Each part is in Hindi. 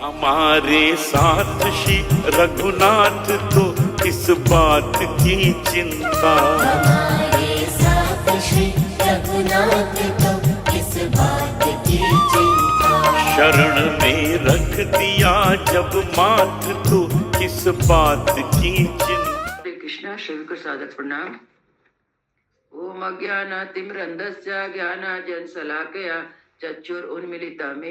हमारे साथ श्री रघुनाथ तो किस बात की चिंता, हमारे साथ श्री रघुनाथ तो किस बात की चिंता। शरण में रख दिया जब माथ तो किस बात की चिंता। हरे कृष्णा। शिव साधक प्रणाम। ओम अज्ञानातिमिरन्धस्य ज्ञानाञ्जनशलाकया चक्षुरुन्मीलितं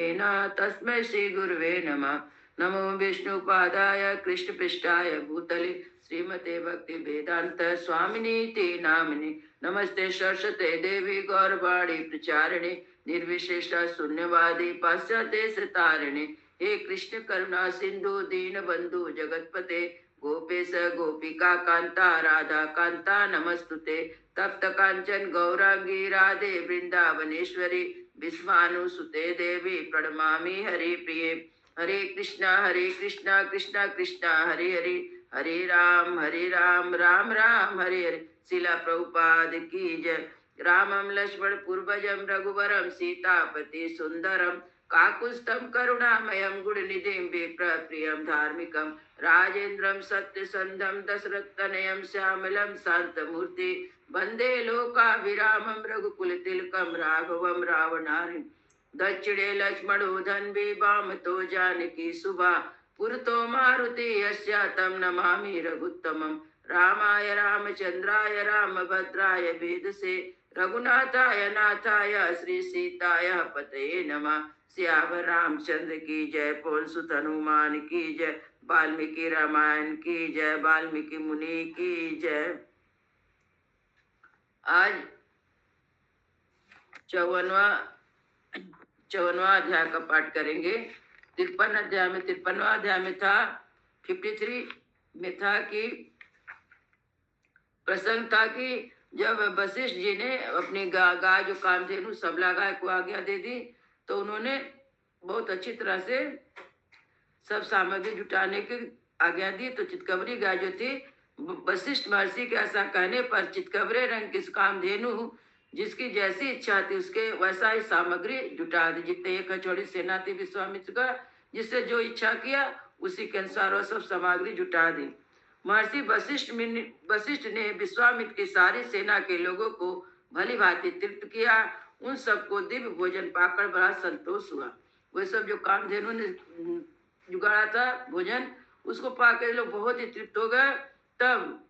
तस्मै श्री गुरुवे नमः। नमो विष्णुपादाय कृष्णपृष्ठाय भूतले श्रीमते भक्ति वेदांत स्वामिनी ते नामिने। नमस्ते सरस्वते देवी गौरवाणी प्रचारिणे निर्विशेष शून्यवादी पाश्चात्य सितारिणे। हे कृष्ण करुणा सिंधु दीन बंधु जगतपते गोपेश गोपिका कांता राधा कांता नमस्तुते। तप्त कांचन गौरांगी राधे वृंदावनेश्वरी विस्मानुसुते देवी प्रणमामि हरि प्रिये। हरे कृष्णा कृष्णा कृष्णा हरे हरे, हरे राम राम राम हरे हरे। शिला प्रभुपाद की जय। रामं लक्ष्मण पूर्वजं रघुवरं सीतापति सुंदरम काकुत्स्थं करुणामयं गुणनिधिं विप्रप्रियं धार्मिकं राजेन्द्रं सत्यसन्धं दशरथतनयं श्यामलं शान्तमूर्ति वन्दे लोकाभिरामं रघुकुलतिलकं राघवं रावणारिं। दक्षिणे लक्ष्मणो धन्वी वामतो जानकी सुभा पुरतो मारुति यस्य तं नमामि रघुत्तमं। रामाय रामचंद्राय रामभद्राय वेदसे रघुनाथाय नाथाय श्री सीताय पतये नमः। सियावर रामचंद्र की जय, पवन सुत हनुमान की जय, वाल्मीकि रामायण की जय, वाल्मीकि मुनि की जय। आज 54वां अध्याय का पाठ करेंगे। 53वां अध्याय में था 53 में था कि प्रसंग था कि जब वशिष्ठ जी ने अपनी गाय जो कामधेनु सबला गाय को आज्ञा दे दी तो उन्होंने बहुत अच्छी तरह से सब सामग्री जुटाने की आज्ञा दी। तो चितकबरी गाय जो थी, वशिष्ठ महर्षि के ऐसा कहने पर चितकबरे रंग की कामधेनु जिसकी जैसी इच्छा थी उसके वैसा ही सामग्री जुटा दी। जितने एक हथौड़ी सेना थी विश्वामित्र का, जिससे जो इच्छा किया उसी के अनुसार वह सब सामग्री जुटा दी। महर्षि वशिष्ठ ने विश्वामित्र की सारी सेना के लोगों को भली भांति तृप्त किया। उन सबको दिव्य भोजन पाकर बड़ा संतोष हुआ। वे सब जो कामधेनु ने जुगाड़ा था भोजन, उसको पाकर लोग बहुत ही तृप्त हो गए। तब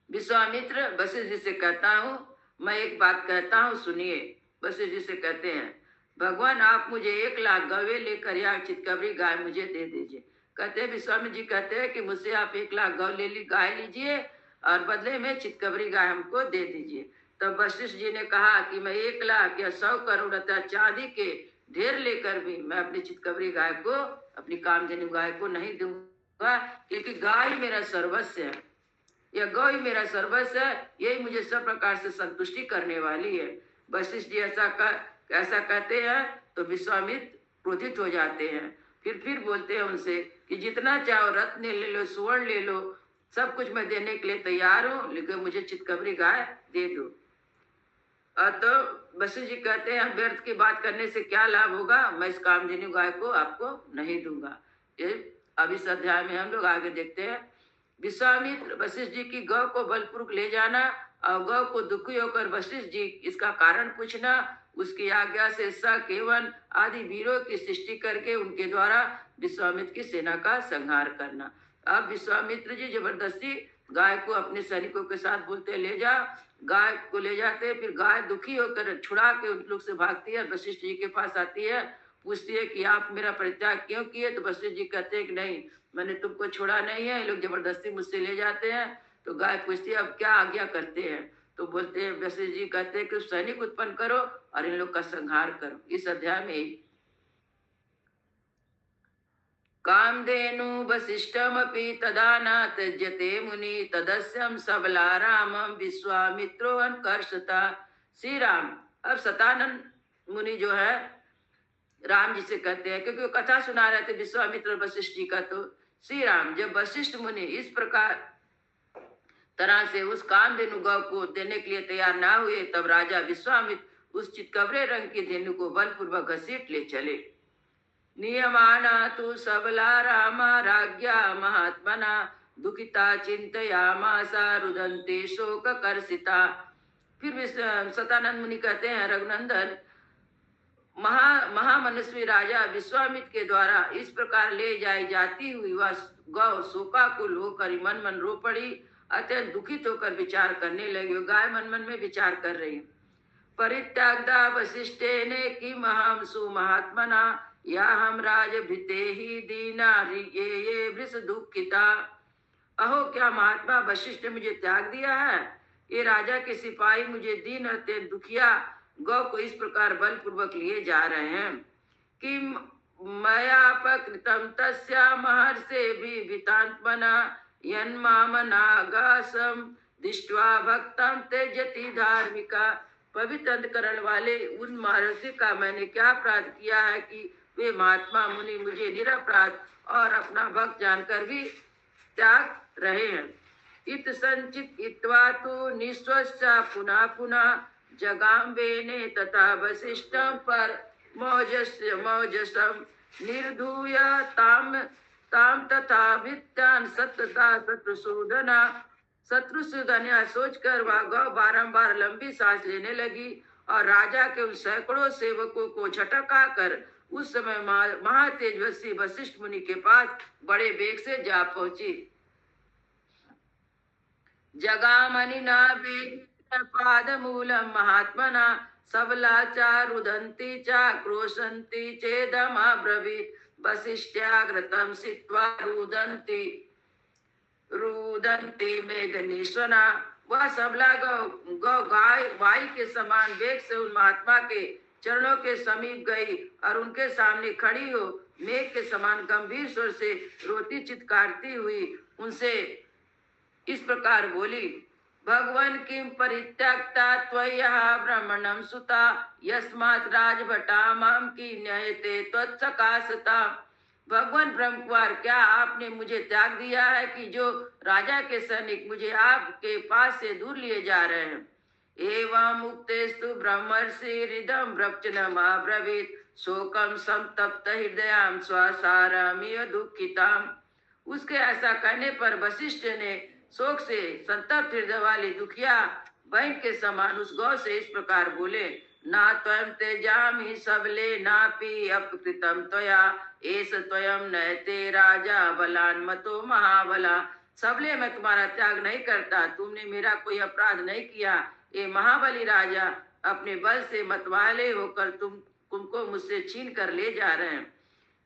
विश्वामित्र वशिष्ठ जी से कहता हूँ, मैं एक बात कहता हूँ सुनिए। वशिष्ठ जी से कहते हैं, भगवान आप मुझे 1 लाख गवे लेकर या चितकबरी गाय मुझे दे दीजिए। कहते हैं विश्वामित्र जी कहते हैं कि मुझसे आप 1 लाख गौ गाय लीजिए और बदले में चितकबरी गाय हमको दे दीजिए। तब वशिष्ठ जी ने कहा कि मैं 1 लाख या 100 करोड़ चांदी के ढेर लेकर भी मैं अपनी चितकबरी गाय को, अपनी कामधेनु गाय को नहीं दूंगा, क्योंकि गाय मेरा सर्वस्व है, यह गौ ही मेरा सर्वस्व है, यही मुझे सब प्रकार से संतुष्टि करने वाली है। वशिष्ठ जी ऐसा कहते हैं तो विश्वामित्र क्रोधित हो जाते हैं। फिर बोलते हैं उनसे कि जितना चाहो रत्न ले लो, स्वर्ण ले लो, सब कुछ मैं देने के लिए तैयार हूँ, लेकिन मुझे चितकबरी गाय दे दो। तो वशिष्ठ जी कहते हैं व्यर्थ की बात करने से क्या लाभ होगा, मैं इस कामधेनु गाय को आपको नहीं दूंगा। ये अब इस अध्याय में हम लोग आगे देखते हैं। विश्वामित्र वशिष्ठ जी की गौ को बलपूर्वक ले जाना और गौ को दुखी होकर वशिष्ठ जी इसका कारण पूछना, उसकी आज्ञा से केवन आदि वीरों की सृष्टि करके उनके द्वारा विश्वामित्र की सेना का संहार करना। अब विश्वामित्र जी जबरदस्ती गाय को अपने सैनिकों के साथ बोलते ले जा। गाय को ले जाते, फिर गाय दुखी होकर छुड़ा के उन लोग से भागती है, वशिष्ठ जी के पास आती है, पूछती है कि आप मेरा परित्याग क्यों किए। तो वशिष्ठ जी कहते हैं कि नहीं, मैंने तुमको छोड़ा नहीं है, ये लोग जबरदस्ती मुझसे ले जाते हैं। तो गाय पूछती है अब क्या आज्ञा करते हैं। तो बोलते हैं वशिष्ठ जी कहते हैं कि सैनिक उत्पन्न करो और इन लोग का संहार करो। इस अध्याय में कामधेनु वशिष्ठमपि तदा न त्यज्यते मुनि तदस्यम सबला रामम विश्वामित्रो कर्षता। श्री राम अब सतानंद मुनि जो है राम जी से कहते हैं, क्योंकि वो कथा सुना रहे थे विश्वामित्र वशिष्ठ जी का। तो श्री राम जब वशिष्ठ मुनि इस प्रकार तरह से उस कामधेनु गौ को देने के लिए तैयार ना हुए, तब राजा विश्वामित्र उस चितकबरे रंग की धेनु को बलपूर्वक घसीट ले चले। नियमाना तु सबला रामा राज्ञा महात्मना दुखिता चिंतयामासा रुदन्ते शोक कर्षिता। फिर भी सतानंद मुनि कहते हैं, रघुनंदन, महामनस्वी राजा विश्वामित्र के द्वारा इस प्रकार ले जाई जाती हुई वह गौ शोकाकुल होकर मन मन रो पड़ी, अत्यंत दुखित होकर विचार करने लगी। गाय मन मन में विचार कर रही। परित्यागदा वशिष्ठे ने कि महम सुमहात्मना या हम राज भिते ही दीना ये वृष दुखिता। अहो, क्या महात्मा वशिष्ठ ने मुझे त्याग दिया है? ये राजा के सिपाही मुझे दीन अत्यंत दुखिया गौ को इस प्रकार बलपूर्वक लिए जा रहे हैं। कि मयापकृतं तस्या महर्षे वितात्मना यन्मामनागासम दृष्ट्वा भक्तं त्यजति धार्मिका। पवित्र अंतकरण वाले उन महर्षि का मैंने क्या अपराध किया है कि वे महात्मा मुनि मुझे निरपराध और अपना भक्त जानकर भी त्याग रहे हैं। इत संचित इत्वा तो निस्वस्या पुनः पुनः जगाम्बेने तथा वसिष्ठं पर मौजसम निर्धूय ताम ताम तथा वित्तान सतता शत्रुसूदना। शत्रुसूदन यह सोचकर वह गौ बारंबार लंबी सांस लेने लगी और राजा के उन सैकड़ों सेवकों को झटका कर उस समय महातेजस्वी वशिष्ठ मुनि के पास बड़े वेग से जा पहुंची। जगामनिना पादमूलम महात्मना सबला चा रुदन्ति चा क्रोशन्ति चेदमाब्रवीत् वसिष्ठ्याग्रतं सित्वा रुदन्ति मेघनीश्वना। वह सबला गौ गाय वायु के समान वेग से उन महात्मा के चरणों के समीप गई और उनके सामने खड़ी हो मेघ के समान गंभीर स्वर से रोती चित्कारती हुई उनसे इस प्रकार बोली, भगवन किम परित्यक्ता त्वय्यः ब्राह्मणं सुता यस्मात् राजभटा माम की न्ययते त्वत्सकाशता। भगवान ब्रह्म कुमार, क्या आपने मुझे त्याग दिया है कि जो राजा के सैनिक मुझे आपके पास से दूर लिए जा रहे हैं? एवं मुक्तेस्तु ब्रह्मर्षि हृदम वृक्षणम अब्रवीत् शोकम संतप्त हृदयाम स्वसारामिय दुखिताम। उसके ऐसा कहने पर वशिष्ठ ने शोक से संतप्त हृदय वाली दुखिया बहन के समान उस गौ से इस प्रकार बोले, ना त्वं त्यजामि सबले नापि अपकृतं त्वया एष त्वयं नयते राजा बलान् मतो महाबला। सबले मैं तुम्हारा त्याग नहीं करता, तुमने मेरा कोई अपराध नहीं किया। ये महाबली राजा अपने बल से मतवाले होकर तुमको मुझसे छीन कर ले जा रहे हैं।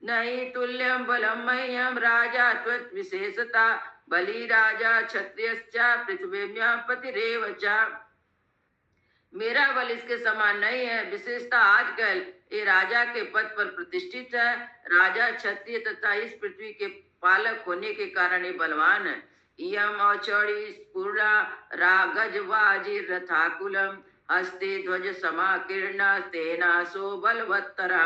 नहीं तुल्यम बलम मह्यम राजा त्वत् विशेषता बलि राजा क्षत्रियश्चा पृथ्वीम्या पतिरेव च। मेरा बल इसके समान नहीं है। विशेषता आजकल ये राजा के पद पर प्रतिष्ठित है। राजा क्षत्रिय तथा इस पृथ्वी के पालक होने के कारण ये बलवान है। इयम औचौड़ी पूर्णा रागज वाजिर रथाकुलम हस्ते ध्वज समाकीर्णा तेनासो बलवत्तरा।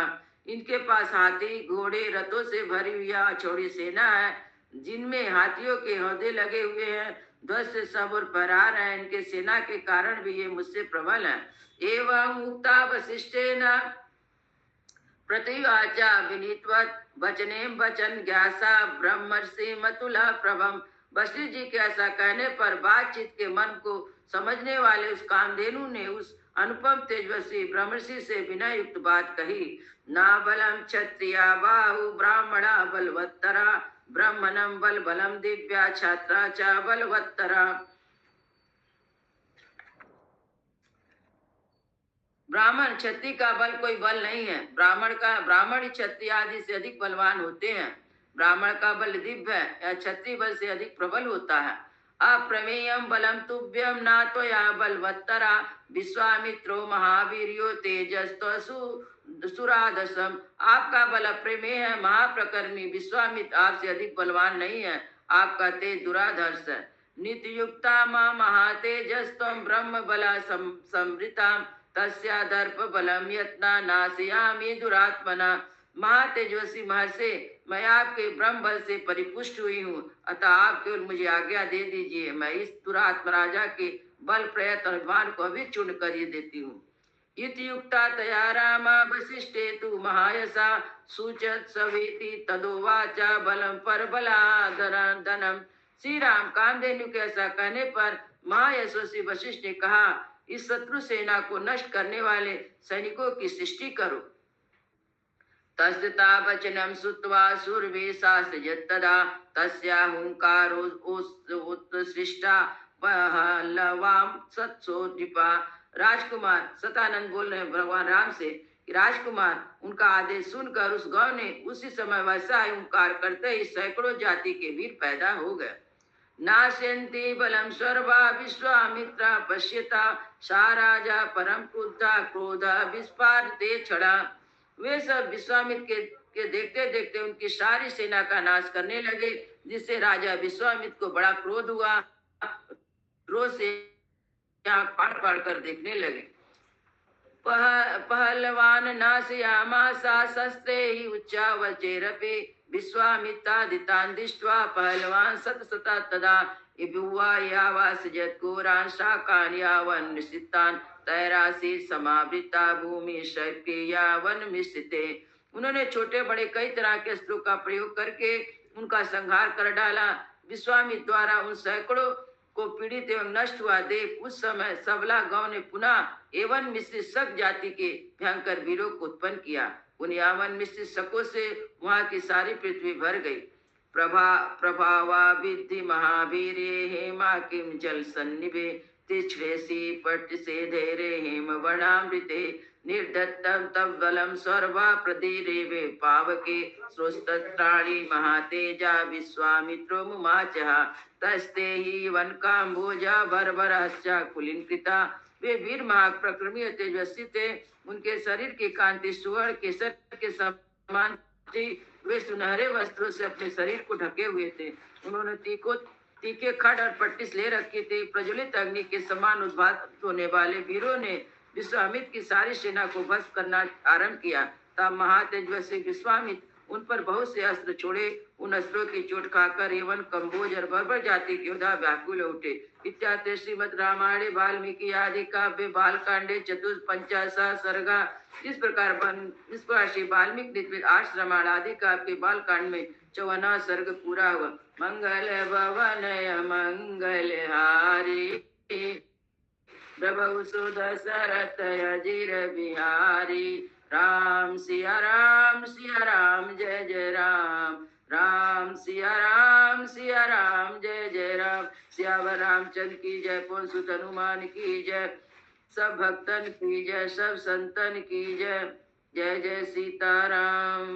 इनके पास हाथी घोड़े रथों से भरी हुई अछौड़ी सेना है जिनमें हाथियों के हौदे लगे हुए हैं। ध्वज से सब और फहरा रहे हैं। इनके सेना के कारण भी ये मुझसे प्रबल है। एवं मुक्ता वशिष्ठेन प्रतिवाचा विनीतवत वचने वचन ज्ञासा ब्रह्मर्षि मतुला प्रभम। वशिष्ठ जी के ऐसा कहने पर बातचीत के मन को समझने वाले उस कामधेनु ने उस अनुपम तेजस्वी ब्रह्मर्षि से विनय युक्त बात कही। ना बलम क्षत्रिया बाहु ब्राह्मणा बलवत्तरा ब्राह्मणम बल बलम दिव्या छात्रा च बलवत्तरा। ब्राह्मण क्षत्रिय का बल कोई बल नहीं है। ब्राह्मण क्षत्रिय आदि से अधिक बलवान होते हैं। ब्राह्मण का बल दिव्य है या क्षत्रिय बल से अधिक प्रबल होता है। अप्रमेयम बलम तुभ्यम ना त्वया बलवत्तरा विश्वामित्रो महावीर्यो तेजस्त्वसु सुरादसम। आपका बल अप्रमेय है। महाप्रकर्मी विश्वामित्र आपसे अधिक बलवान नहीं है। आपका तेज दुराधर्ष है। नित्य युक्ता मां महातेजस्त्वं ब्रह्म बला समृता तस्या दर्प बलम यत्ना नाशयामि दुरात्मना। महातेजस्वी महर्षि, मैं आपके ब्रह्म बल से परिपुष्ट हुई हूँ, अतः आप केवल मुझे आज्ञा दे दीजिए। मैं इस दुरात्मा राजा के बल प्रयत्न अभिमान को अभी चूर्ण कर देती हूँ। इति युक्ता तया रामा वसिष्ठे तु महायसा सूचत सवेति तदोवाचा बलम पर बलादनम। श्री राम कामधेनु के ऐसा कहने पर महायशस्वी वशिष्ठ ने कहा, इस शत्रु सेना को नष्ट करने वाले सैनिकों की सृष्टि करो। तस्ता वचनम श्रुत्वा शूरवीरशास्त्रयत्तदा तस्याहुंकारो उत्सृष्टा पहलवां सत्सो नृपा। राजकुमार सतानंद बोल रहे हैं भगवान राम से कि राजकुमार, उनका आदेश सुनकर उस गौ ने उसी समय वैसा ही ओंकार करते ही सैकड़ों जाति के वीर पैदा हो गए। नाशयन्ति बलम सर्वा विश्वामित्रा पश्यता सा राजा परम क्रुद्धा क्रोध विस्फारते छड़ा। वे सब विश्वामित्र के देखते देखते उनकी सारी सेना का नाश करने लगे, जिससे राजा विश्वामित्र को बड़ा क्रोध हुआ। क्रोध से फाड़ फाड़ कर देखने लगे। पहलवान नाशयामासा शस्त्रे ही उच्चावचेरपे विश्वामित्रादितान् दृष्ट्वा पहलवान शतशता तदा इबुवा यावासजत् घोरान् शाकान् यावन् निश्चितान् तैरासी समावृता भूमि शैके यावन् मिश्रिते। उन्होंने छोटे बड़े कई तरह के अस्त्रों का प्रयोग करके उनका संहार कर डाला। विश्वामित्र द्वारा उन सैकड़ों को पीड़ित एवं नष्ट हुआ देख उस समय सबला गांव ने पुनः एवं मिश्रित शक जाति के भयंकर वीरों को उत्पन्न किया। उन यावन मिश्रित शकों से वहां की सारी पृथ्वी भर गई। प्रभावा विद्धि महावीरे हेमा किम जल सन्निभे तिछ्रेसी पट से धैर्य हेम वर्णामृते निर्दत्तम तब बलम सर्वा प्रदीरेवे पावके स्रोस्तत्राणि महातेजा विश्वामित्रो मुमाचहा तस्ते ही वन काम्भोजा भरभरश्चा कुलिनकृता। वे वीर महाप्रक्रमी तेजस्वी थे। उनके शरीर की कांति सुवर्ण केसर के समान थी। वे सुनहरे वस्त्रों से अपने शरीर को ढके हुए थे। उन्होंने तीखे खड़ और पट्टिस ले रखी थी। प्रज्वलित अग्नि के समान उद्भात होने वाले वीरों ने विश्वामित्र की सारी सेना को भस्म करना आरंभ किया। तब महातेजस्वी विश्वामित्र उन पर बहुत से अस्त्र छोड़े। उन अस्त्रों की चोट खाकर एवं कम्बोज और बर्बर जाति के योद्धा व्याकुल उठे। इत्यादि श्रीमद् रामायणे वाल्मीकि आदि काव्य बालकांडे चतुर्पंचाशः सर्गा। इस प्रकार श्री वाल्मीकि आश्रमाण आदि काव्य बालकांड में 54वां सर्ग पूरा हुआ। मंगल भवनय मंगल हारी प्रभु सुध सरत अजीर बिहारी। राम सिया राम जय जय राम। राम सिया राम जय जय राम। सियावर रामचंद्र की जय। पवन सुत हनुमान की जय। सब भक्तन की जय। सब संतन की जय। जय जय सीताराम।